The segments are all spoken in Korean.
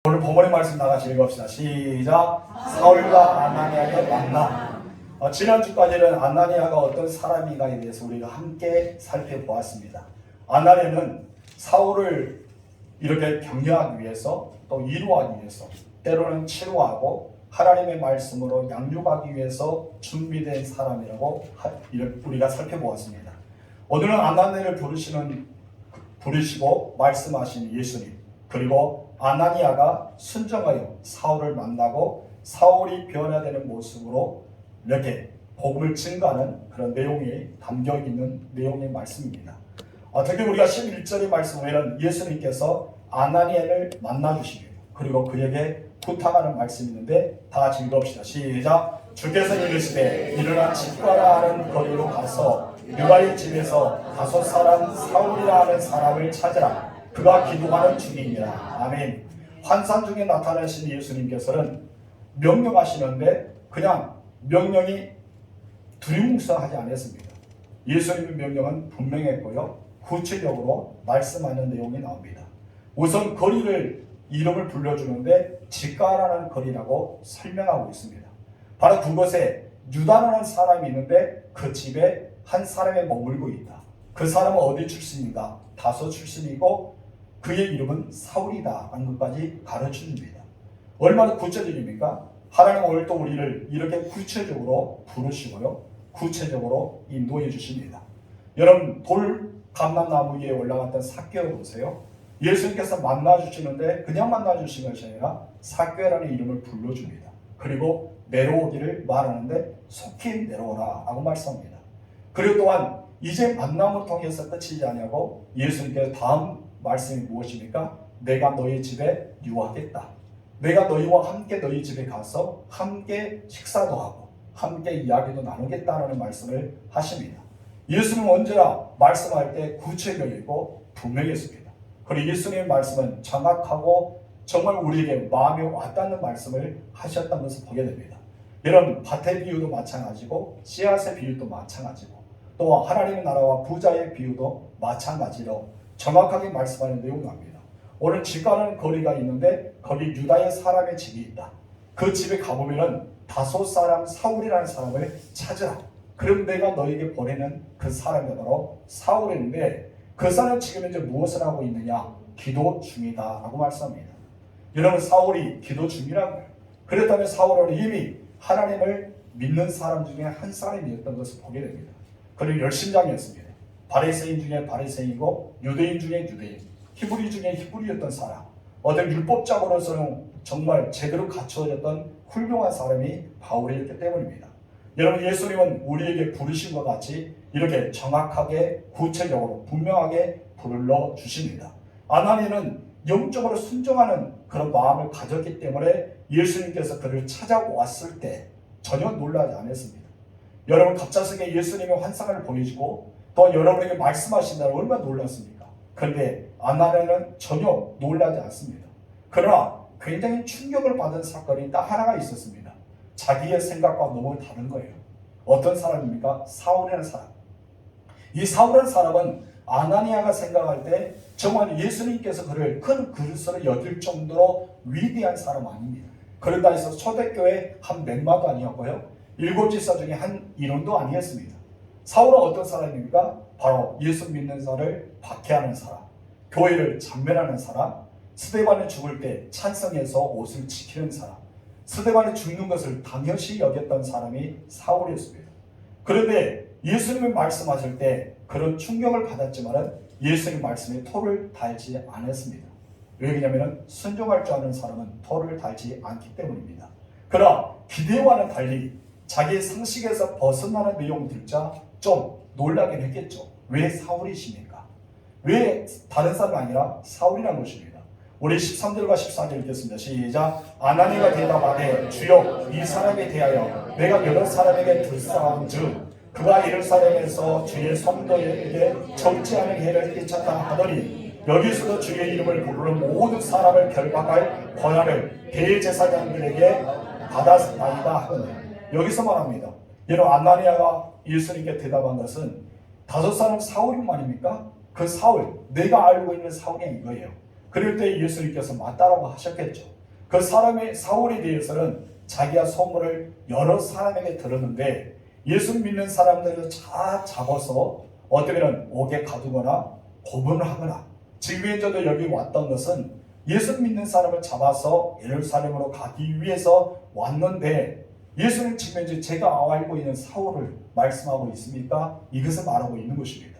오늘 본문의 말씀 나가시 읽읍시다. 시작. 사울과 아나니아의 만남. 지난주까지는 아나니아가 어떤 사람인가에 대해서 우리가 함께 살펴보았습니다. 아나니아는 사울을 이렇게 격려하기 위해서 또 위로하기 위해서 때로는 치료하고 하나님의 말씀으로 양육하기 위해서 준비된 사람이라고 우리가 살펴보았습니다. 오늘은 아나니아를 부르시고 말씀하신 예수님, 그리고 아나니아가 순종하여 사울을 만나고 사울이 변화되는 모습으로 이렇게 복음을 증거하는 그런 내용이 담겨있는 내용의 말씀입니다. 특히 우리가 11절의 말씀 보면 예수님께서 아나니아를 만나주시고 그리고 그에게 부탁하는 말씀이 있는데 다 같이 읽읍시다. 시작. 주께서 이르시되 일어나 집가라 하는 거리로 가서 유다의 집에서 5 사람 사울이라 하는 사람을 찾으라. 그가 기도하는 중이니라. 아멘. 환상 중에 나타나신 예수님께서는 명령하시는데 그냥 명령이 두리뭉술하지 않았습니다. 예수님의 명령은 분명했고요. 구체적으로 말씀하는 내용이 나옵니다. 우선 거리를 이름을 불러주는데 집가라는 거리라고 설명하고 있습니다. 바로 그곳에 유다라는 사람이 있는데 그 집에 한 사람이 머물고 있다. 그 사람은 어디 출신인가? 다소 출신이고 그의 이름은 사울이다 하는 것까지 가르쳐줍니다. 얼마나 구체적입니까? 하나님은 오늘 또 우리를 이렇게 구체적으로 부르시고요. 구체적으로 인도해 주십니다. 여러분 돌감람나무 위에 올라갔던 삭개를 보세요. 예수님께서 만나주시는데 그냥 만나주신 것이 아니라 삭개라는 이름을 불러줍니다. 그리고 내려오기를 말하는데 속히 내려오라 하고 말씀합니다. 그리고 또한 이제 만남을 통해서 끝이지 아니하고 예수님께서 다음 말씀이 무엇입니까? 내가 너희 집에 유하겠다. 내가 너희와 함께 너희 집에 가서 함께 식사도 하고 함께 이야기도 나누겠다는 말씀을 하십니다. 예수님은 언제나 말씀할 때 구체적이고 분명했습니다. 그리고 예수님의 말씀은 정확하고 정말 우리에게 마음에 와닿는 말씀을 하셨다는 것을 보게 됩니다. 여러분 밭의 비유도 마찬가지고 씨앗의 비유도 마찬가지고 또 하나님의 나라와 부자의 비유도 마찬가지로 정확하게 말씀하는 내용이 나옵니다. 오늘 집 가는 거리가 있는데 거기 유다의 사람의 집이 있다. 그 집에 가보면은 5 사람 사울이라는 사람을 찾으라. 그럼 내가 너에게 보내는 그 사람이 바로 사울인데 그 사람은 지금 현재 무엇을 하고 있느냐? 기도 중이다 라고 말씀합니다. 여러분 사울이 기도 중이라는 거예요. 그렇다면 사울은 이미 하나님을 믿는 사람 중에 한 사람이었던 것을 보게 됩니다. 그리고 열심장이었습니다. 바리새인 중에 바리새인이고 유대인 중에 유대인, 히브리 중에 히브리였던 사람, 어떤 율법적으로서는 정말 제대로 갖추어졌던 훌륭한 사람이 바울이었기 때문입니다. 여러분 예수님은 우리에게 부르신 것 같이 이렇게 정확하게 구체적으로 분명하게 불러주십니다. 아나니아는 영적으로 순종하는 그런 마음을 가졌기 때문에 예수님께서 그를 찾아왔을 때 전혀 놀라지 않았습니다. 여러분 갑작스럽게 예수님의 환상을 보여주고 또 여러분에게 말씀하신다면 얼마나 놀랐습니까? 그런데 아나니아는 전혀 놀라지 않습니다. 그러나 굉장히 충격을 받은 사건이 딱 하나가 있었습니다. 자기의 생각과 너무 다른 거예요. 어떤 사람입니까? 사울이라는 사람. 이 사울이라는 사람은 아나니아가 생각할 때 정말 예수님께서 그를 큰 그릇으로 여길 정도로 위대한 사람 아닙니다. 그런다 해서 초대교회 한 멤버도 아니었고요. 7 지사 중에 한 인원도 아니었습니다. 사울은 어떤 사람입니까? 바로 예수 믿는 자를 박해하는 사람, 교회를 잔멸하는 사람, 스데반이 죽을 때 찬성해서 옷을 지키는 사람, 스데반이 죽는 것을 당연시 여겼던 사람이 사울이었습니다. 그런데 예수님이 말씀하실 때 그런 충격을 받았지만 예수님 말씀에 토를 달지 않았습니다. 왜냐하면 순종할 줄 아는 사람은 토를 달지 않기 때문입니다. 그러나 기대와는 달리 자기의 상식에서 벗어나는 내용 듣자 좀 놀라긴 했겠죠. 왜 사울이십니까? 왜 다른 사람이 아니라 사울이라는 것입니다. 우리 13절과 14절 읽겠습니다. 시작. 아나니아가 대답하되 주여 이 사람에 대하여 내가 여러 사람에게 들싸움즉 그가 예루살렘에서 주의 성도에게 적지 않은 해를 끼쳤다 하더니 여기서도 주의 이름을 부르는 모든 사람을 결박할 권한을 대제사장들에게 받았나이다 하더니 여기서 말합니다. 여러분 아나니아가 예수님께 대답한 것은 5 사람 사울이 말입니까? 그 사울, 내가 알고 있는 사울이 이거예요. 그럴 때 예수님께서 맞다라고 하셨겠죠. 그 사람의 사울에 대해서는 자기가 소문을 여러 사람에게 들었는데 예수 믿는 사람들을 다 잡아서 어쩌면 옥에 가두거나 고문을 하거나 지금 저도 여기 왔던 것은 예수 믿는 사람을 잡아서 예루살렘으로 가기 위해서 왔는데 예수님 지금 이제 제가 알고 있는 사울을 말씀하고 있습니까? 이것을 말하고 있는 것입니다.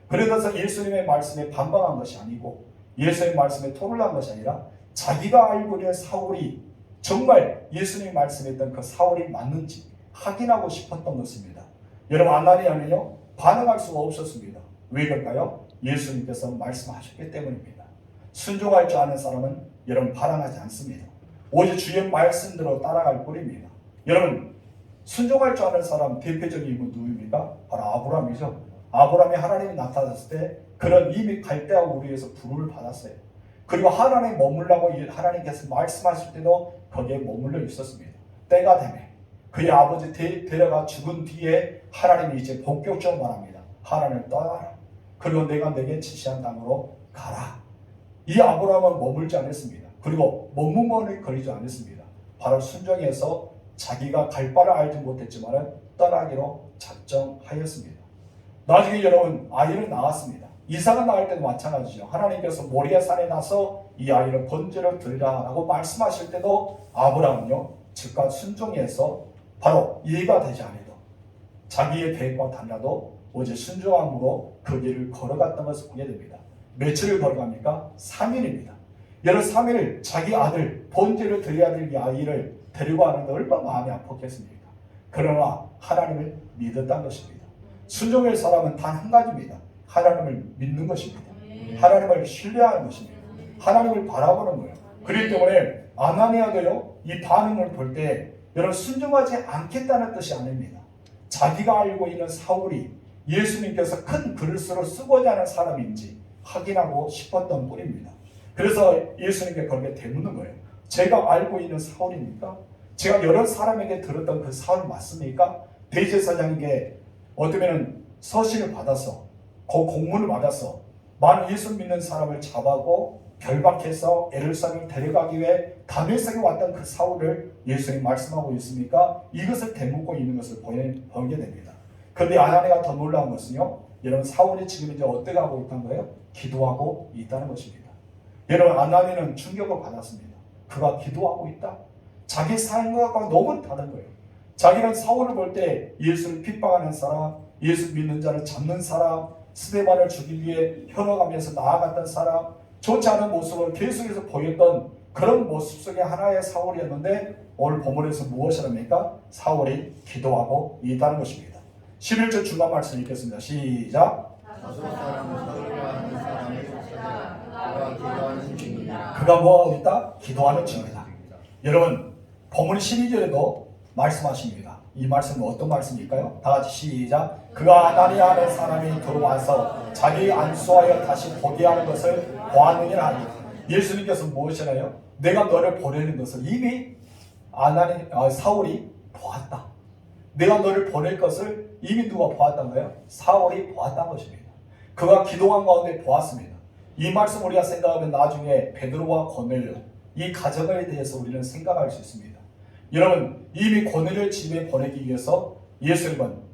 그래서 예수님의 말씀에 반박한 것이 아니고 예수님의 말씀에 토를 한 것이 아니라 자기가 알고 있는 사울이 정말 예수님이 말씀했던 그 사울이 맞는지 확인하고 싶었던 것입니다. 여러분 아나니아는요 반응할 수가 없었습니다. 왜 그럴까요? 예수님께서 말씀하셨기 때문입니다. 순종할 줄 아는 사람은 여러분 반항하지 않습니다. 오직 주의 말씀대로 따라갈 뿐입니다. 여러분 순종할 줄 아는 사람 대표적인 인물 누구입니까? 바로 아브라함이죠. 아브라함이 하나님이 나타났을 때 그는 이미 갈대하고 우리에서 부름을 받았어요. 그리고 하나님에 머물라고 하나님께서 말씀하실 때도 거기에 머물러 있었습니다. 때가 되면 그의 아버지 데려가 죽은 뒤에 하나님이 이제 본격적으로 말합니다. 하나님을 떠나라. 그리고 내가 내게 지시한 땅으로 가라. 이 아브라함은 머물지 않았습니다. 그리고 머뭇머뭇 거리지 않았습니다. 바로 순종해서 자기가 갈 바를 알지 못했지만 떠나기로 작정하였습니다. 나중에 여러분 아이를 낳았습니다. 이삭을 낳을 때도 마찬가지죠. 하나님께서 모리아 산에 나서 이 아이를 번제를 드리라라고 말씀하실 때도 아브라함은요 즉각 순종해서 바로 이해가 되지 않아도 자기의 계획과 달라도 오직 순종함으로 그 길을 걸어갔던 것을 보게 됩니다. 며칠을 걸어갑니까? 3일입니다. 여러분 3일 자기 아들 번제를 드려야 될 이 아이를 데리고 가는데 얼마나 마음이 아팠겠습니까? 그러나 하나님을 믿었다는 것입니다. 순종할 사람은 단 한 가지입니다. 하나님을 믿는 것입니다. 하나님을 신뢰하는 것입니다. 하나님을 바라보는 거예요. 그렇기 때문에 아나니아도요 이 반응을 볼 때 여러분 순종하지 않겠다는 뜻이 아닙니다. 자기가 알고 있는 사울이 예수님께서 큰 글씨로 쓰고자 하는 사람인지 확인하고 싶었던 뿐입니다. 그래서 예수님께 그렇게 되묻는 거예요. 제가 알고 있는 사울입니까? 제가 여러 사람에게 들었던 그 사울 맞습니까? 대제사장에게 어쩌면 서신을 받아서 그 공문을 받아서 많은 예수 믿는 사람을 잡아고 결박해서 예루살렘을 데려가기 위해 다메섹에 왔던 그 사울을 예수님이 말씀하고 있습니까? 이것을 되묻고 있는 것을 보게 됩니다. 그런데 아나니아가 더 놀라운 것은요, 여러분 사울이 지금 이제 어떻게 하고 있다는 거예요? 기도하고 있다는 것입니다. 여러분 아나니아는 충격을 받았습니다. 그가 기도하고 있다? 자기 삶과 너무 다른 거예요. 자기는 사울을 볼 때 예수를 핍박하는 사람, 예수 믿는 자를 잡는 사람, 스데반을 죽이기 위해 현혹하면서 나아갔던 사람, 좋지 않은 모습을 계속해서 보였던 그런 모습 속에 하나의 사울이었는데 오늘 본문에서 무엇을 합니까? 사울이 기도하고 있다는 것입니다. 11절 중간 말씀 읽겠습니다. 시작. 그가 뭐하고 있다? 기도하는 중이다. 여러분 본문 12절에도 말씀하십니다. 이 말씀은 어떤 말씀일까요? 다 같이 시작. 그가 아나니아 하는 사람이 들어와서 자기 안수하여 다시 보게 하는 것을 보았느니라 하니 예수님께서 무엇이나요? 내가 너를 보내는 것을 이미 사울이 보았다. 내가 너를 보낼 것을 이미 누가 보았단 거예요? 사울이 보았다는 것입니다. 그가 기도한 가운데 보았습니다. 이 말씀 우리가 생각하면 나중에 베드로와 고넬료 이 가정에 대해서 우리는 생각할 수 있습니다. 여러분 이미 고넬료 집에 보내기 위해서 예수님은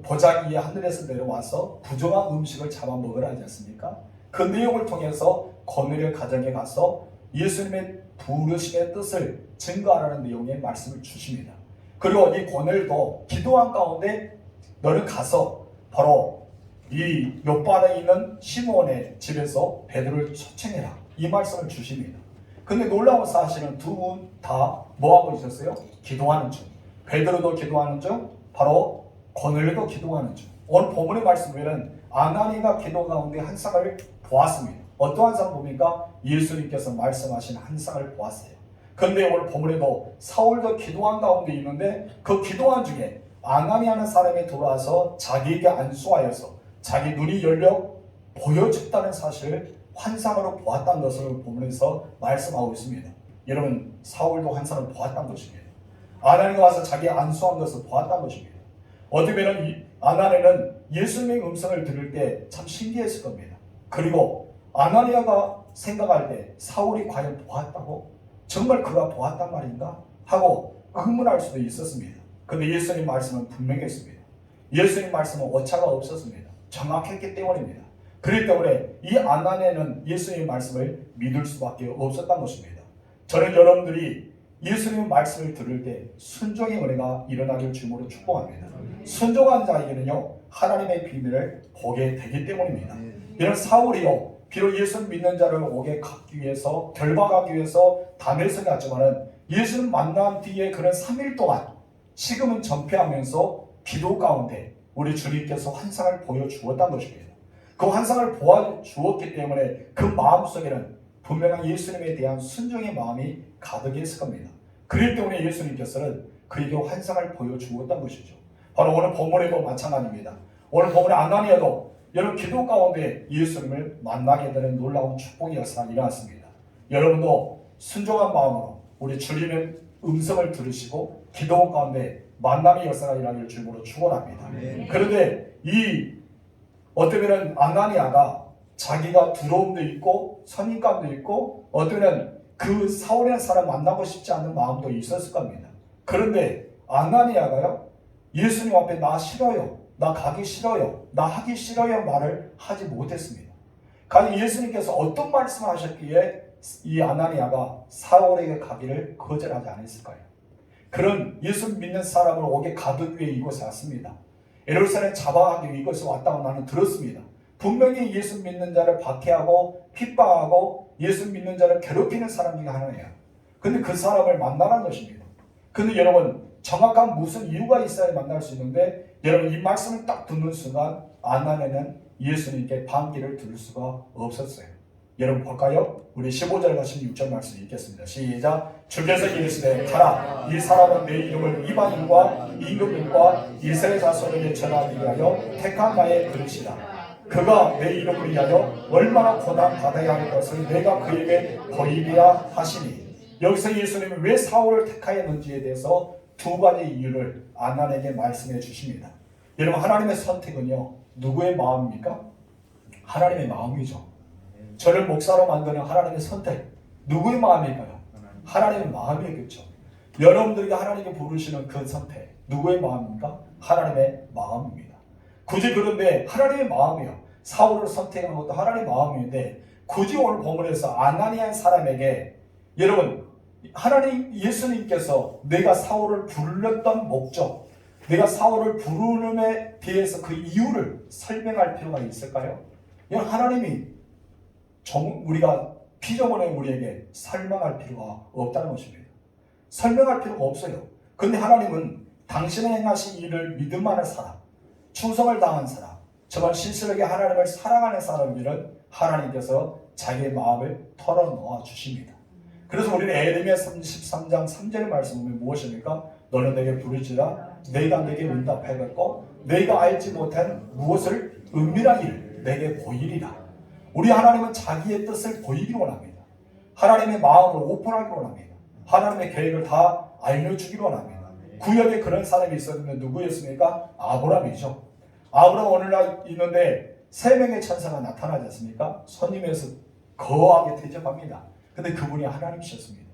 보자기에 하늘에서 내려와서 부정한 음식을 잡아먹으라 하지 않습니까? 그 내용을 통해서 고넬료 가정에 가서 예수님의 부르심의 뜻을 증거하라는 내용의 말씀을 주십니다. 그리고 이 고넬료도 기도한 가운데 너는 가서 바로 이 요바에 있는 시몬의 집에서 베드로를 초청해라 이 말씀을 주십니다. 근데 놀라운 사실은 두 분 다 뭐하고 있었어요? 기도하는 중. 베드로도 기도하는 중, 바로 고넬료도 기도하는 중. 오늘 본문의 말씀에는 아나니아가 기도 가운데 한 쌍을 보았습니다. 어떠한 쌍 봅니까? 예수님께서 말씀하신 한 쌍을 보았어요. 그런데 오늘 본문에도 사울도 기도한 가운데 있는데 그 기도한 중에 아나니아라는 사람이 들어와서 자기에게 안수하여서 자기 눈이 열려 보여줬다는 사실을 환상으로 보았다는 것을 본문에서 말씀하고 있습니다. 여러분 사울도 환상을 보았다는 것입니다. 아나니아가 와서 자기 안수한 것을 보았다는 것입니다. 어떻게 보면 아나니아는 예수님의 음성을 들을 때 참 신기했을 겁니다. 그리고 아나니아가 생각할 때 사울이 과연 보았다고? 정말 그가 보았단 말인가? 하고 의문할 수도 있었습니다. 그런데 예수님 말씀은 분명했습니다. 예수님 말씀은 오차가 없었습니다. 정확했기 때문입니다. 그렇기 때문에 이 아나니아는 예수님의 말씀을 믿을 수밖에 없었던 것입니다. 저는 여러분들이 예수님의 말씀을 들을 때 순종의 은혜가 일어나길 주님으로 축복합니다. 순종한 자에게는요 하나님의 비밀을 보게 되기 때문입니다. 이런 사울이요 비록 예수를 믿는 자를 오게 갖기 위해서 결박하기 위해서 다메섹에 갔지만은 예수를 만난 뒤에 그런 3일 동안 지금은 전폐하면서 기도 가운데 우리 주님께서 환상을 보여주었다는 것입니다. 그 환상을 보여주었기 때문에 그 마음속에는 분명한 예수님에 대한 순종의 마음이 가득했을 겁니다. 그렇기 때문에 예수님께서는 그에게 환상을 보여주었다는 것이죠. 바로 오늘 본문에도 마찬가지입니다. 오늘 본문의 아나니아도 여러분 기도 가운데 예수님을 만나게 되는 놀라운 축복의 역사가 일어났습니다. 여러분도 순종한 마음으로 우리 주님의 음성을 들으시고 기도 가운데 만남의 역사가 일어나기를 주님으로 축원합니다. 그런데 이 어쩌면 아나니아가 자기가 두려움도 있고 선입감도 있고 어쩌면 그 사울이라는 사람 만나고 싶지 않은 마음도 있었을 겁니다. 그런데 아나니아가요 예수님 앞에 나 싫어요, 나 가기 싫어요, 나 하기 싫어요 말을 하지 못했습니다. 과연 예수님께서 어떤 말씀을 하셨기에 이 아나니아가 사울에게 가기를 거절하지 않았을까요? 그런 예수 믿는 사람을 오게 가두기 위해 이곳에 왔습니다. 예루살렘 잡아가기 위해 이곳에 왔다고 나는 들었습니다. 분명히 예수 믿는 자를 박해하고 핍박하고 예수 믿는 자를 괴롭히는 사람 중에 하나예요. 근데 그 사람을 만나라는 것입니다. 근데 여러분 정확한 무슨 이유가 있어야 만날 수 있는데 여러분 이 말씀을 딱 듣는 순간 아나니아는 예수님께 반기를 들을 수가 없었어요. 여러분 볼까요? 우리 15절과 16절 말씀 읽겠습니다. 시작. 주께서 이르시되 가라, 이 사람은 내 이름을 이방인과 임금들과 이스라엘 자손에게 전하기 위하여 택한 나의 그릇이다. 그가 내 이름을 위하여 얼마나 고난 받아야 할 것을 내가 그에게 보이리라 하시니. 여기서 예수님은 왜 사울을 택하였는지에 대해서 두 가지 이유를 아나니아에게 말씀해 주십니다. 여러분 하나님의 선택은요 누구의 마음입니까? 하나님의 마음이죠. 저를 목사로 만드는 하나님의 선택 누구의 마음일까요? 하나님의 마음이겠죠. 여러분들이 하나님께 부르시는 그 선택 누구의 마음입니까? 하나님의 마음입니다. 굳이 그런데 하나님의 마음이요 사울을 선택한 것도 하나님의 마음인데 굳이 오늘 본문에서 아나니아 사람에게 여러분 하나님 예수님께서 내가 사울을 불렀던 목적 내가 사울을 부르는에 대해서 그 이유를 설명할 필요가 있을까요? 이건 하나님이 우리가 피조물의 우리에게 설명할 필요가 없다는 것입니다. 설명할 필요가 없어요. 그런데 하나님은 당신의 행하신 일을 믿음하는 사람, 충성을 다한 사람, 정말 신실하게 하나님을 사랑하는 사람들은 하나님께서 자기의 마음을 털어놓아 주십니다. 그래서 우리는 에레미야 33장 3절의 말씀은 무엇입니까? 너는 내게 부르지라 내가 내게 응답하겠고 내가 알지 못한 무엇을 은밀한 일을 내게 보이리라. 우리 하나님은 자기의 뜻을 보이기를 원합니다. 하나님의 마음을 오픈하기를 원합니다. 하나님의 계획을 다 알려주기를 원합니다. 구약에 그런 사람이 있었는데 누구였습니까? 아브라함이죠. 아브라함 오늘날 있는데 3명의 천사가 나타나지 않습니까? 손님에서 거하게 대접합니다. 근데 그분이 하나님이셨습니다.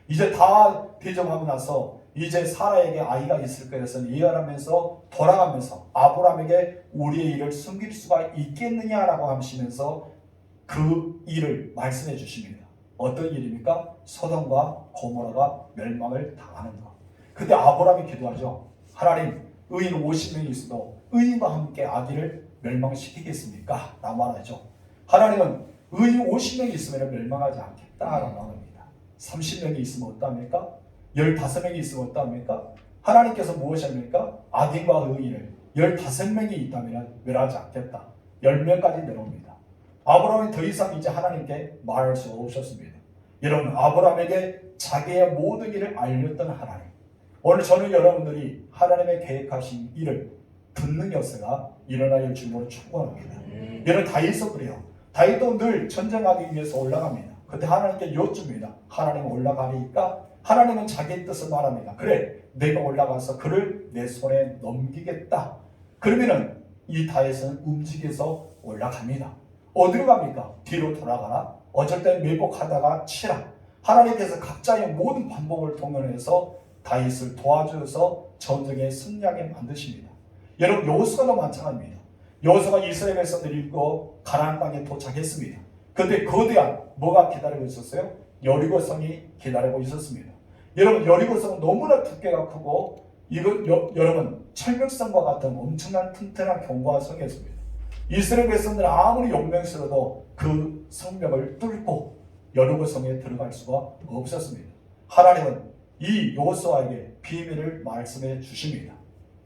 이제 다 대접하고 나서 이제 사라에게 아이가 있을 것을 예언하면서 돌아가면서 아브라함에게 우리의 일을 숨길 수가 있겠느냐라고 하시면서 그 일을 말씀해 주십니다. 어떤 일입니까? 소돔과 고모라가 멸망을 당하는 것. 그때 아브라함이 기도하죠. 하나님, 의인 50명이 있어도 의인과 함께 아기를 멸망시키겠습니까? 라고 말하죠. 하나님은 의인 50명이 있으면 멸망하지 않겠다라고 말합니다. 30명이 있으면 어떠합니까? 15명이 있으면 어떠합니까? 하나님께서 무엇입니까? 악인과 의인을 15명이 있다면 멸하지 않겠다. 10명까지 내려옵니다. 아브라함이 더 이상 이제 하나님께 말할 수 없었습니다. 여러분 아브라함에게 자기의 모든 일을 알렸던 하나님. 오늘 저는 여러분들이 하나님의 계획하신 일을 듣는 역사가 일어나길 주님으로 축복합니다. 여러분 다윗도 그래요. 다윗도 늘 전쟁하기 위해서 올라갑니다. 그때 하나님께 여쭙니다. 하나님 올라가니까 하나님은 자기의 뜻을 말합니다. 그래 내가 올라가서 그를 내 손에 넘기겠다. 그러면은 이 다윗은 움직여서 올라갑니다. 어디로 갑니까? 뒤로 돌아가라? 어쩔 땐 매복하다가 치라. 하나님께서 각자의 모든 반복을 동원해서 다윗을 도와주어서 전쟁에 승리하게 만드십니다. 여러분, 여호수아도 마찬가지입니다. 여호수아가 이스라엘 백성들을 이끌고 가나안 땅에 도착했습니다. 그런데 거대한 뭐가 기다리고 있었어요? 여리고성이 기다리고 있었습니다. 여러분, 여리고성은 너무나 두께가 크고 여러분 철벽성과 같은 엄청난 튼튼한 견고한 성이었습니다. 이스라엘 백성들은 아무리 용맹스러도 그 성벽을 뚫고 여리고성에 들어갈 수가 없었습니다. 하나님은 이 여호수아에게 비밀을 말씀해 주십니다.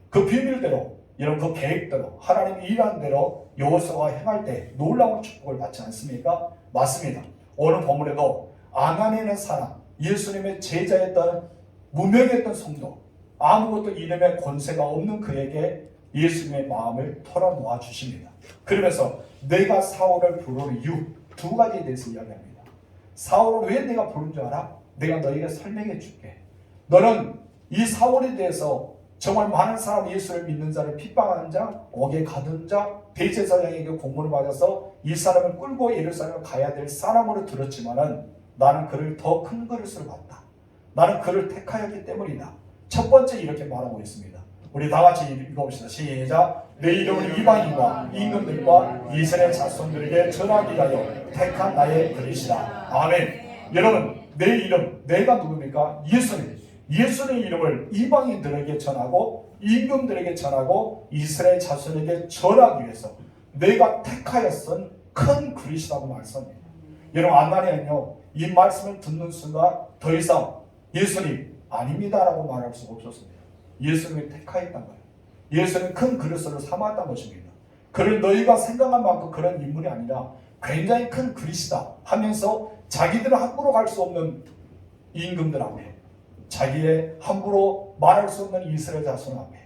그 비밀대로, 여러분 그 계획대로, 하나님이 일한 대로 여호수아가 행할 때 놀라운 축복을 받지 않습니까? 맞습니다. 오늘 본문에도 아나니라는 사람, 예수님의 제자였던 무명했던 성도, 아무것도 이름의 권세가 없는 그에게 예수님의 마음을 털어놓아 주십니다. 그러면서 내가 사울을 부르는 이유 두 가지에 대해서 이야기합니다. 사울을 왜 내가 부른 줄 알아? 내가 너에게 설명해 줄게. 너는 이 사울에 대해서 정말 많은 사람, 예수를 믿는 자를 핍박하는 자, 옥에 가둔 자, 대제사장에게 공문을 받아서 이 사람을 끌고 예루살렘을 가야 될 사람으로 들었지만은 나는 그를 더 큰 그릇을 봤다. 나는 그를 택하였기 때문이다. 첫 번째 이렇게 말하고 있습니다. 우리 다 같이 읽어봅시다. 시작. 내 이름을 이방인과 임금들과 이스라엘 자손들에게 전하기 위하여 택한 나의 그릇이다. 아멘. 여러분, 내 이름, 내가 누굽니까? 예수님. 예수의 이름을 이방인들에게 전하고 임금들에게 전하고 이스라엘 자손에게 전하기 위해서 내가 택하여 쓴 큰 그릇이라고 말씀합니다. 여러분, 아나니아는요, 이 말씀을 듣는 순간 더 이상 예수님 아닙니다라고 말할 수가 없었습니다. 예수님이 택하였단 말이에요. 예수는 큰 그릇으로 삼았단 것입니다. 그를 너희가 생각한 만큼 그런 인물이 아니라 굉장히 큰 그릇이다 하면서 자기들은 함부로 갈 수 없는 임금들 앞에, 자기의 함부로 말할 수 없는 이스라엘 자손 앞에,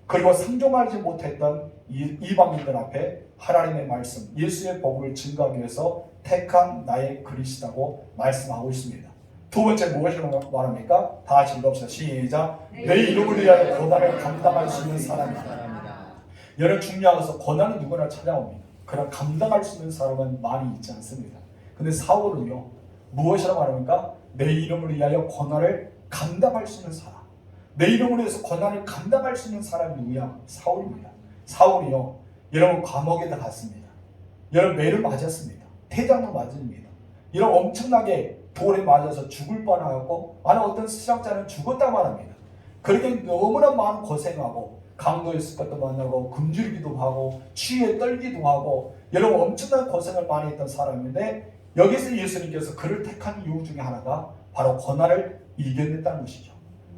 그리고 상종하지 못했던 이방인들 앞에 하나님의 말씀, 예수의 복음을 증거하기 위해서 택한 나의 그릇이라고 말씀하고 있습니다. 두 번째 무엇이라고 말합니까? 다 같이 읽읍시다. 시작. 내 이름을 위하여 고난을 감당할 수 있는 사람이다. 여러분, 중요한 것은 고난은 누구나 찾아옵니다. 그러나 감당할 수 있는 사람은 많이 있지 않습니다. 근데 사울은요, 무엇이라고 말합니까? 내 이름을 위하여 고난을 감당할 수 있는 사람. 내 이름을 위해서 고난을 감당할 수 있는 사람이 누구야? 사울입니다. 사울이요, 여러분 감옥에다 갔습니다. 여러분 매를 맞았습니다. 태장도 맞습니다. 이런 엄청나게 돌에 맞아서 죽을 뻔하고, 아니 어떤 수장자는 죽었다 말합니다. 그렇게 너무나 많은 고생하고 강도에 있을 것도 만나고 굶주리기도 하고 추위에 떨기도 하고 여러분 엄청난 고생을 많이 했던 사람인데, 여기서 예수님께서 그를 택한 이유 중에 하나가 바로 고난을 이겨냈다는 것이죠.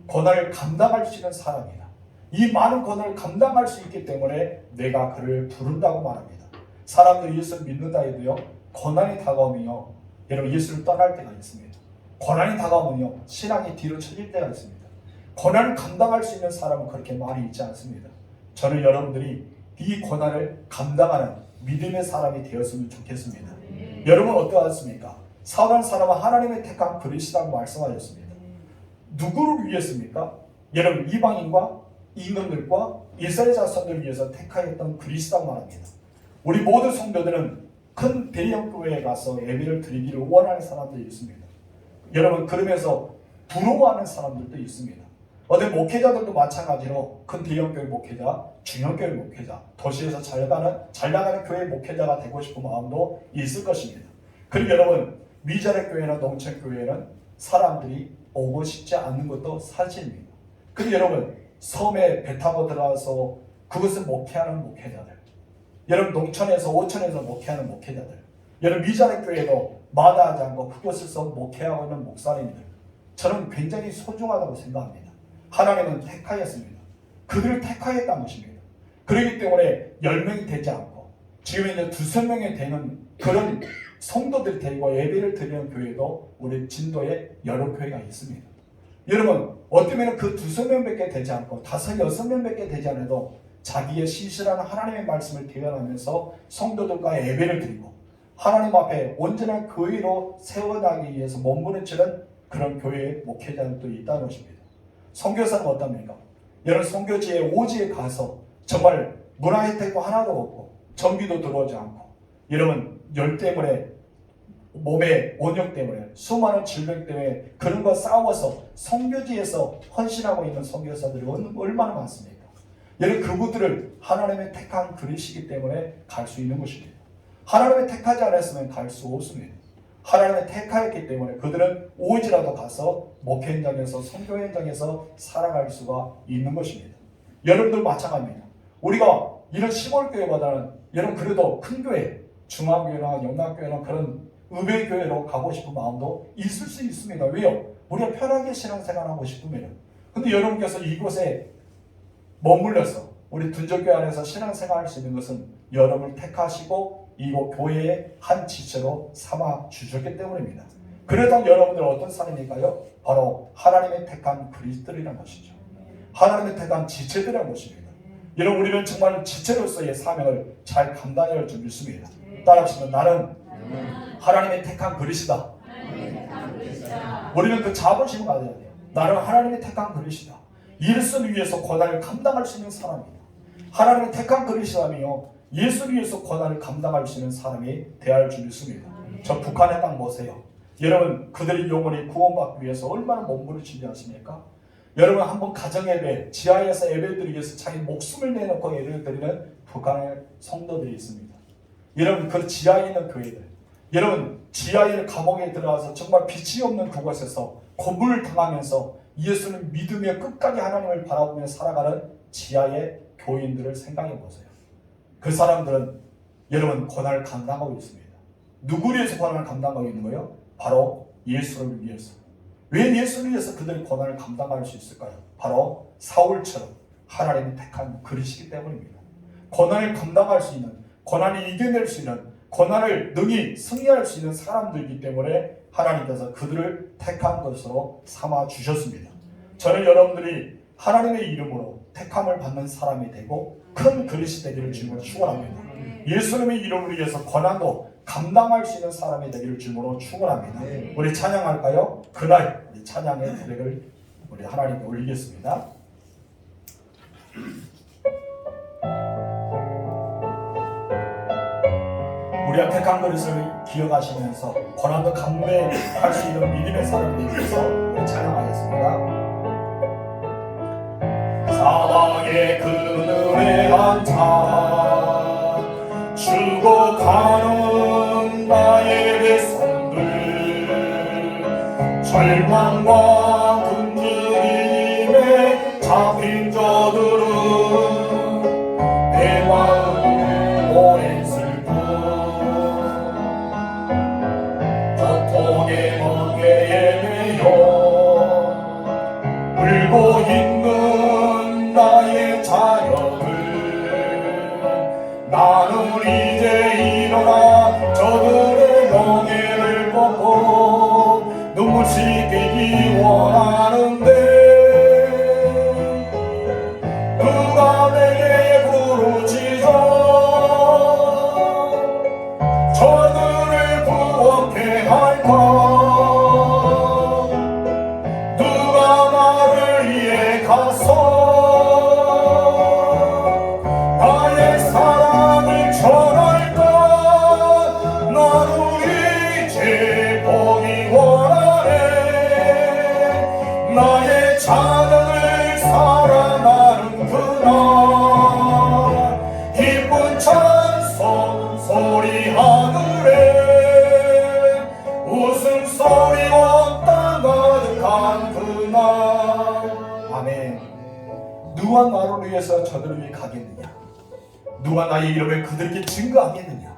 고난을 감당할 수 있는 사람이다. 이 많은 고난을 감당할 수 있기 때문에 내가 그를 부른다고 말합니다. 사람들이 예수를 믿는다 해도요, 고난이 다가오면요, 여러분 예수를 떠날 때가 있습니다. 고난이 다가오면요, 신앙이 뒤로 처질 때가 있습니다. 고난을 감당할 수 있는 사람은 그렇게 많이 있지 않습니다. 저는 여러분들이 이 고난을 감당하는 믿음의 사람이 되었으면 좋겠습니다. 여러분 어떠하십니까? 사울이라는 사람은 하나님의 택한 그릇이라고 말씀하셨습니다. 누구를 위했습니까? 여러분 이방인과 임금들과 이스라엘 자손들을 위해서 택하였던 그릇이라고 말합니다. 우리 모든 성도들은 큰 대형 교회에 가서 예배를 드리기를 원하는 사람들이 있습니다. 여러분 그러면서 부러워하는 사람들도 있습니다. 어떤 목회자들도 마찬가지로 큰 대형 교회 목회자, 중형 교회 목회자, 도시에서 잘 나가는 교회 목회자가 되고 싶은 마음도 있을 것입니다. 그리고 여러분 미자립 교회나 농촌 교회는 사람들이 오고 싶지 않는 것도 사실입니다. 그리고 여러분 섬에 배 타고 들어가서 그것을 목회하는 목회자들, 여러분 농촌에서 오천에서 목회하는 목회자들, 여러분 미자립 교회도 마다하지 않고 그곳에서 목회하고 있는 목사님들, 저는 굉장히 소중하다고 생각합니다. 하나님은 택하였습니다. 그들을 택하였다는 것입니다. 그렇기 때문에 10명이 되지 않고 지금 이제 2~3명이 되는 그런 성도들이 되고 예배를 드리는 교회도 우리 진도에 여러 교회가 있습니다. 여러분 어쩌면 그 2~3명밖에 되지 않고 5~6명밖에 되지 않아도 자기의 신실한 하나님의 말씀을 대변하면서 성도들과 예배를 드리고 하나님 앞에 온전한 교회로 세워나가기 위해서 몸부림치는 그런 교회의 목회자들도 있다는 것입니다. 선교사는 어떻습니까? 여러분 선교지에 오지에 가서 정말 문화 혜택도 하나도 없고 전기도 들어오지 않고 여러분 열 때문에 몸의 원역 때문에, 수많은 질병 때문에 그런 거 싸워서 선교지에서 헌신하고 있는 선교사들이 얼마나 많습니까? 여러분, 그분들을 하나님의 택한 그릇이기 때문에 갈 수 있는 것입니다. 하나님의 택하지 않았으면 갈 수 없습니다. 하나님의 택하였기 때문에 그들은 오지라도 가서 목회 현장에서, 선교 현장에서 살아갈 수가 있는 것입니다. 여러분들 마찬가지입니다. 우리가 이런 시골교회보다는 여러분 그래도 큰 교회, 중앙교회나 영남교회나 그런 의회교회로 가고 싶은 마음도 있을 수 있습니다. 왜요? 우리가 편하게 신앙생활하고 싶으면. 근데 여러분께서 이곳에 머물러서 우리 둔저교회 안에서 신앙생활할 수 있는 것은 여러분을 택하시고 이곳 교회의 한 지체로 삼아 주셨기 때문입니다. 그래서 여러분들은 어떤 사람일까요? 바로 하나님의 택한 그리스도라는 것이죠. 하나님의 택한 지체들이라는 것입니다. 여러분, 우리는 정말 지체로서의 사명을 잘 감당할 줄 믿습니다. 따라하시면 나는 하나님의 택한 그릇이다. 우리는 그 자부심을 가져야 돼요. 나는 하나님의 택한 그릇이다. 예수를 위해서 고난을 감당할 수 있는 사람이다. 하나님의 택한 그릇이라며 예수를 위해서 고난을 감당할 수 있는 사람이 되어야 할 줄 믿습니다. 저 북한의 땅 보세요. 여러분, 그들의 영혼이 구원받기 위해서 얼마나 몸부림치지 않습니까? 여러분, 한번 가정예배, 지하에서 예배드리기 위해서 자기 목숨을 내놓고 예배를 드리는 북한의 성도들이 있습니다. 여러분, 그 지하에 있는 교회들, 여러분, 지하에 있는 감옥에 들어가서 정말 빛이 없는 그곳에서 고문을 당하면서 예수를 믿으며 끝까지 하나님을 바라보며 살아가는 지하의 교인들을 생각해 보세요. 그 사람들은 여러분 고난을 감당하고 있습니다. 누구를 위해서 고난을 감당하고 있는 거예요? 바로 예수를 위해서. 왜 예수를 위해서 그들이 고난을 감당할 수 있을까요? 바로 사울처럼 하나님이 택한 그릇이기 때문입니다. 고난을 감당할 수 있는, 고난을 이겨낼 수 있는, 고난을 능히 승리할 수 있는 사람들이기 때문에 하나님께서 그들을 택한 것으로 삼아 주셨습니다. 저는 여러분들이 하나님의 이름으로 택함을 받는 사람이 되고 큰 그릇이 되기를 주님으로 축원합니다. 예수님의 이름을 위해서 고난도 감당할 수 있는 사람이 되기를 주님으로 축원합니다. 우리 찬양할까요? 그날 우리 찬양의 고백을 우리 하나님께 올리겠습니다. 우리가 택한 그릇을 기억하시면서 고난도 감내할 수 있는 믿음의 사람이 되기 위해서 우리 찬양하겠습니다. 사방의 그늘에 앉아 죽어가는 나의 백성들, 절망과 굶주림에 잡힌 저들은 내 마음 오랜 슬픔, 고통의 멍에에 매여 울고 있는 나의 자녀들, 나는 이제 일어나 저들의 멍에를 걷고 눈물 씻기기 원하는데 누가 내게 부르짖어 저들을 구원케 할까? 누가 나를 위해 가서 나의 사랑을 전할까? 나는 이제 보기 원하네. 나의 자녀를 사랑하는 그날 기쁜 찬송 소리 하늘에 웃음소리와 땅 가득한 그날. 아멘. 누가 나를 위해서 저들을 위해 가겠느냐? 누가 나의 이름을 그들에게 증거하겠느냐?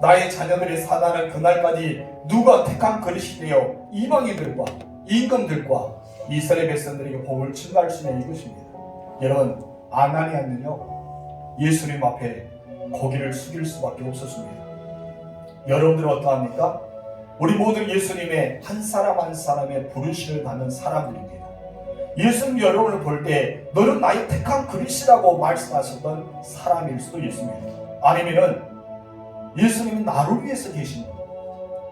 나의 자녀들이 사나는 그날까지 누가 택한 그릇이 되어 이방인들과 임금들과 이스라엘 백성들에게 복을 증거할 수 있는 이것입니다. 여러분, 아나니아는요 예수님 앞에 고개를 숙일 수밖에 없었습니다. 여러분들은 어떠합니까? 우리 모두 예수님의 한 사람 한 사람의 부르심을 받는 사람들입니다. 예수님 여러분을 볼 때 너는 나의 택한 그릇이라고 말씀하셨던 사람일 수도 있습니다. 아니면은 예수님이 나를 위해서 계신 분,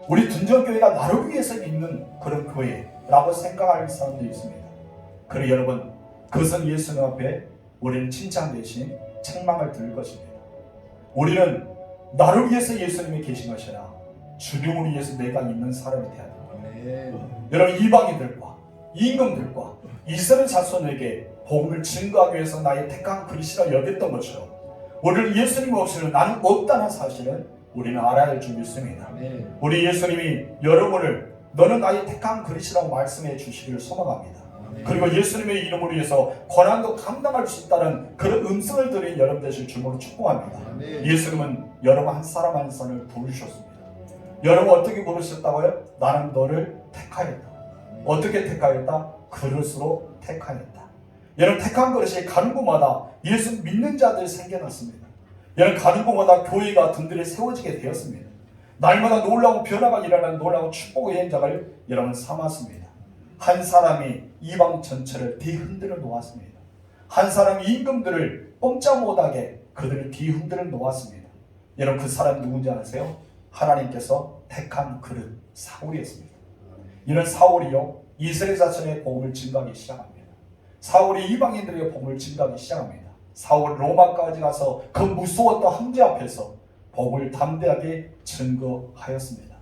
우리 둔전교회가 나를 위해서 있는 그런 교회라고 생각할 사람도 있습니다. 그래 여러분, 그것은 예수님 앞에 우리는 칭찬 대신 책망을 들을 것입니다. 우리는 나를 위해서 예수님이 계신 것이라 주님을 위해서 내가 있는 사람이 되어야 됩니다. 아멘. 여러분 이방인들과 임금들과 이스라엘 자손에게 복음을 증거하기 위해서 나의 택한 그리스도라 여겼던 것처럼 우리를 예수님 없이는 나는 없다는 사실은 우리는 알아야 할 줄 믿습니다. 아멘. 우리 예수님이 여러분을 너는 나의 택한 그리스도라고 말씀해 주시기를 소망합니다. 아멘. 그리고 예수님의 이름으로 위해서 고난도 감당할 수 있다는 그런 음성을 들은 여러분 되실 줄로 축복합니다. 아멘. 예수님은 여러분 한 사람 한 사람을 부르셨습니다. 여러분 어떻게 부르셨다고요? 나는 너를 택하였다. 어떻게 택하였다? 그릇으로 택하였다. 여러분 택한 그릇이 가는 곳마다 예수 믿는 자들이 생겨났습니다. 여러분 가는 곳마다 교회가 든든히 세워지게 되었습니다. 날마다 놀라운 변화가 일어나는 놀라운 축복의 현장을 여러분 삼았습니다. 한 사람이 이방 전체를 뒤흔들어 놓았습니다. 한 사람이 임금들을 꼼짝 못하게 그들을 뒤흔들어 놓았습니다. 여러분 그 사람 누군지 아세요? 하나님께서 택한 그릇 사울이었습니다. 이런 사울이요 이스라엘 자손의 복음을 증거하기 시작합니다. 사울이 이방인들에게 복음을 증거하기 시작합니다. 사울 로마까지 가서 그 무서웠던 황제 앞에서 복음을 담대하게 증거하였습니다.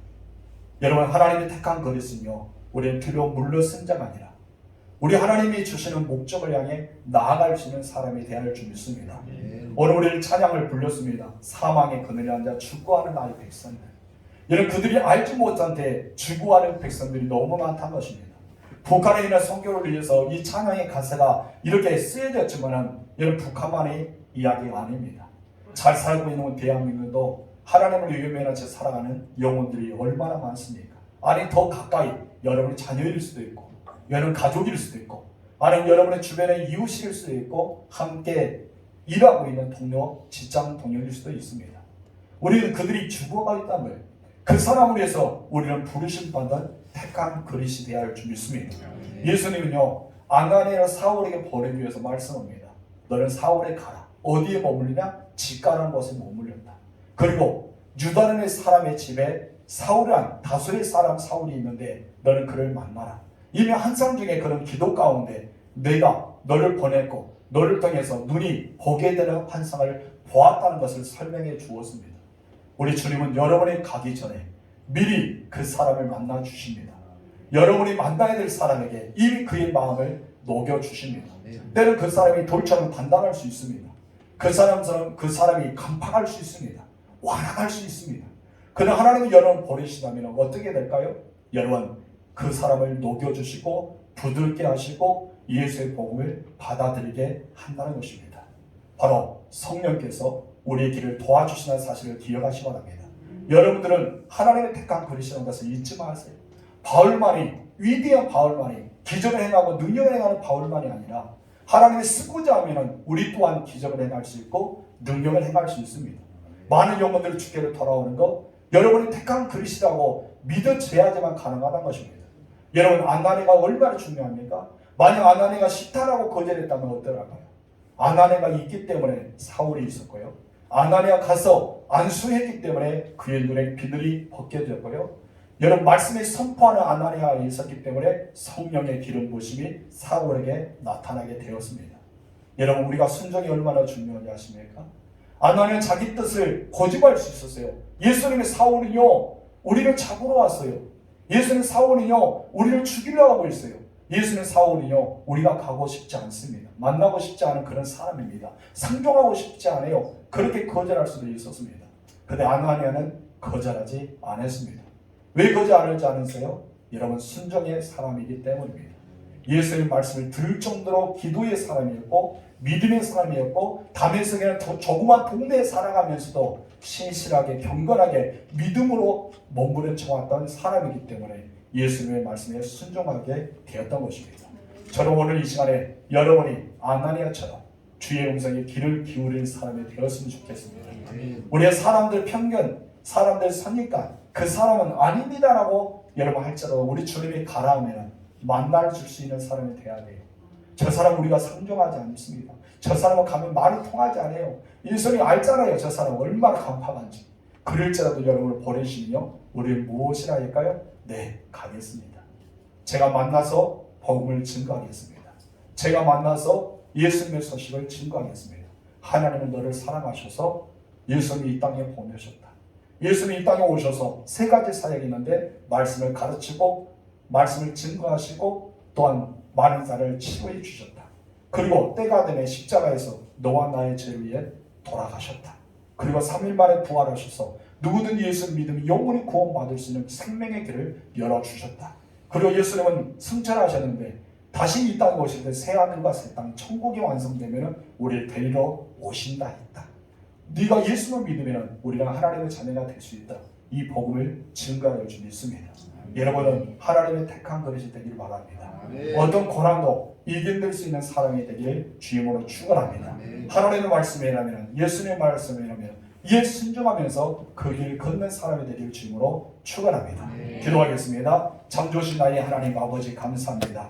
여러분 하나님이 택한 그릇은요 우리는 두려워 물러선 자가 아니라 우리 하나님이 주시는 목적을 향해 나아갈 수 있는 사람이 되어야 할 줄 믿습니다. 오늘 우리는 찬양을 불렀습니다. 사망의 그늘에 앉아 죽어하는 나의 백성들. 여러분 그들이 알지 못한 데 죽어하는 백성들이 너무 많다는 것입니다. 북한에 있는 선교를 위해서 이 찬양의 가사가 이렇게 쓰여졌지만 여러분 북한만의 이야기가 아닙니다. 잘 살고 있는 대한민국도 하나님을 위험해서 살아가는 영혼들이 얼마나 많습니까? 아니 더 가까이 여러분의 자녀일 수도 있고 여러분 가족일 수도 있고 아니면 여러분의 주변의 이웃일 수도 있고 함께 일하고 있는 동료, 직장 동료일 수도 있습니다. 우리는 그들이 죽어가 있다면 그 사람을 위해서 우리는 부르심 받은 택한 그릇이 되어야 할 줄 믿습니다. 예수님은요 아나니아 사울에게 버리기 위해서 말씀합니다. 너는 사울에 가라. 어디에 머물리냐? 집가라는 곳에 머물렸다. 그리고 유다인의 사람의 집에 사울이란 다수의 사람 사울이 있는데 너는 그를 만나라. 이미 한상 중에 그런 기도 가운데 내가 너를 보냈고 너를 통해서 눈이 보게 되는 환상을 보았다는 것을 설명해 주었습니다. 우리 주님은 여러분이 가기 전에 미리 그 사람을 만나 주십니다. 여러분이 만나야 될 사람에게 이미 그의 마음을 녹여 주십니다. 때는 그 사람이 돌처럼 단단할 수 있습니다. 그 사람이 간파할 수 있습니다. 완화할 수 있습니다. 그러나 하나님이 여러분 버리시다면 어떻게 될까요? 여러분 그 사람을 녹여주시고 부드럽게 하시고 예수의 복음을 받아들이게 한다는 것입니다. 바로 성령께서 우리의 길을 도와주시는 사실을 기억하시기 바랍니다. 여러분들은 하나님의 택한 그릇이라는 것을 잊지 마세요. 바울만이 위대한 바울만이 기적을 행하고 능력을 행하는 바울만이 아니라 하나님의 쓰고자 하면 우리 또한 기적을 행할 수 있고 능력을 행할 수 있습니다. 많은 영혼들을 주께로 돌아오는 것 여러분이 택한 그릇이라고 믿어져야지만 가능하다는 것입니다. 여러분 아나니아가 얼마나 중요합니까? 만약 아나니아가 싫다라고 거절했다면 어떨까요? 아나니아가 있기 때문에 사울이 있었고요. 아나니아가 가서 안수했기 때문에 그의 눈에 비늘이 벗겨졌고요. 여러분 말씀에 선포하는 아나니아가 있었기 때문에 성령의 기름 부심이 사울에게 나타나게 되었습니다. 여러분 우리가 순종이 얼마나 중요한지 아십니까? 아나니아는 자기 뜻을 고집할 수 있었어요. 예수님의 사울은요 우리를 잡으러 왔어요. 예수님 사울은요 우리를 죽이려고 하고 있어요. 예수님 사울은요 우리가 가고 싶지 않습니다. 만나고 싶지 않은 그런 사람입니다. 상종하고 싶지 않아요. 그렇게 거절할 수도 있었습니다. 그런데 아나니아는 거절하지 않았습니다. 왜 거절하지 않으세요? 여러분 순종의 사람이기 때문입니다. 예수의 말씀을 들을 정도로 기도의 사람이었고 믿음의 사람이었고 다메섹에는 조그만 동네에 살아가면서도 신실하게 경건하게 믿음으로 몸부림쳐 왔던 사람이기 때문에 예수님의 말씀에 순종하게 되었던 것입니다. 저는 오늘 이 시간에 여러분이 아나니아처럼 주의 음성에 귀를 기울일 사람이 되었으면 좋겠습니다. 우리의 사람들 편견, 사람들 선입관 그 사람은 아닙니다라고 여러분 할지라도 우리 주님이 가라 하면 만날 줄 수 있는 사람이 돼야 돼요. 저 사람 우리가 상종하지 않습니다. 저 사람은 가면 말이 통하지 않아요. 인성이 알잖아요. 저 사람 얼마나 간파한지. 그럴지라도 여러분을 보내시면요 우리는 무엇이라 할까요? 네, 가겠습니다. 제가 만나서 복음을 증거하겠습니다. 제가 만나서 예수님의 소식을 증거하겠습니다. 하나님은 너를 사랑하셔서 예수님이 이 땅에 보내셨다. 예수님이 이 땅에 오셔서 세 가지 사역이 있는데 말씀을 가르치고 말씀을 증거하시고 또한 많은 자를 치유해 주셨다. 그리고 때가 되면 십자가에서 너와 나의 죄를 위해 돌아가셨다. 그리고 3일 만에 부활하셔서 누구든 예수를 믿으면 영원히 구원받을 수 있는 생명의 길을 열어주셨다. 그리고 예수님은 승천하셨는데 다시 이 땅에 오실 때 새하늘과 새 땅 천국이 완성되면 우리를 데리러 오신다 했다. 네가 예수를 믿으면 우리가 하나님의 자녀가 될 수 있다. 이 복음을 증거할 줄 믿습니다. 여러분은 하나님의 택한 그릇이 되기를 바랍니다. 어떤 고난도 이겨낼 수 있는 사람이 되기를 주임으로 축원합니다. 하나님의 말씀이라면 예수님의 말씀이라면 이에 순종하면서 그 길을 걷는 사람이 되기를 주임으로 축원합니다. 기도하겠습니다. 참 좋으신 나의 하나님 아버지 감사합니다.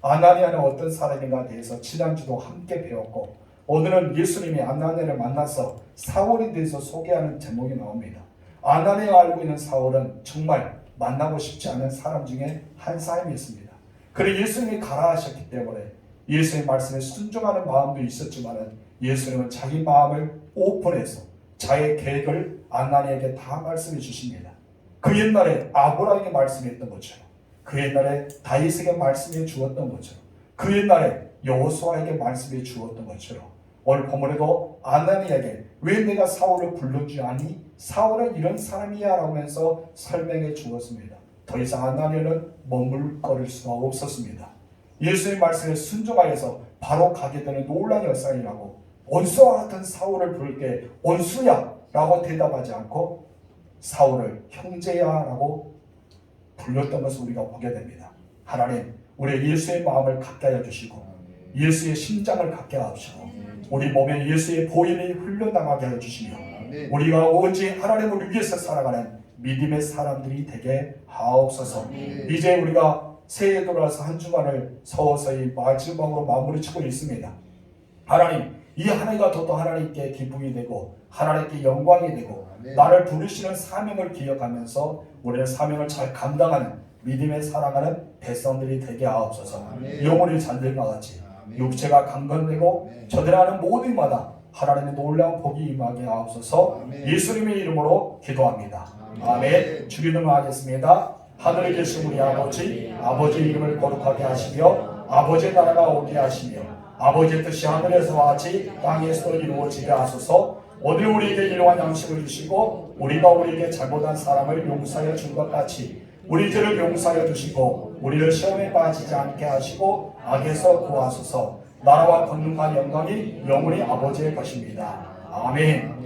아나니아는 어떤 사람인가에 대해서 지난주도 함께 배웠고 오늘은 예수님이 아나니아를 만나서 사울에 대해서 소개하는 제목이 나옵니다. 아나니아가 알고 있는 사울은 정말 만나고 싶지 않은 사람 중에 한 사람이었습니다. 그리고 예수님이 가라 하셨기 때문에 예수님의 말씀에 순종하는 마음도 있었지만 예수님은 자기 마음을 오픈해서 자기의 계획을 아나니아에게 다 말씀해 주십니다. 그 옛날에 아브라함에게 말씀했던 것처럼 그 옛날에 다윗에게 말씀해 주었던 것처럼 그 옛날에 여호수아에게 말씀해 주었던 것처럼 오늘 본문에도 아나니아에게 왜 내가 사울을 불러주지 않니? 사울은 이런 사람이야 라고 하면서 설명해 주었습니다. 더 이상 아나니아는 머물거릴 수가 없었습니다. 예수의 말씀에 순종하여서 바로 가게 되는 놀라운 역사이라고 원수와 같은 사울을 부를 때 원수야 라고 대답하지 않고 사울을 형제야 라고 불렸던 것을 우리가 보게 됩니다. 하나님 우리 예수의 마음을 갖게 하여 주시고 예수의 심장을 갖게 하시고 우리 몸에 예수의 보혈이 흘러나가게 하여 주시며 우리가 오직 하나님을 위해서 살아가는 믿음의 사람들이 되게 하옵소서. 이제 우리가 새해에 돌아서 한 주간을 서서히 마지막으로 마무리 치고 있습니다. 하나님 이 한 해가 더더 하나님께 기쁨이 되고 하나님께 영광이 되고 나를 부르시는 사명을 기억하면서 우리의 사명을 잘 감당하는 믿음에 살아가는 백성들이 되게 하옵소서. 영혼이 잠들과 같이 육체가 강건되고 저들하는 모든 마다 하나님의 놀라운 복이 임하게 하옵소서. 예수님의 이름으로 기도합니다. 아멘. 주기도문 하겠습니다. 하늘에 계신 우리 아버지, 아버지의 이름을 거룩하게 하시며 아버지의 나라가 오게 하시며 아버지의 뜻이 하늘에서와 같이 땅에서도 이루어지게 하소서. 오늘 우리에게 일용할 양식을 주시고 우리가 우리에게 잘못한 사람을 용서하여 준 것 같이 우리 죄를 용서하여 주시고 우리를 시험에 빠지지 않게 하시고 악에서 구하소서. 나라와 권능과 영광이 영원히 아버지의 것입니다. 아멘.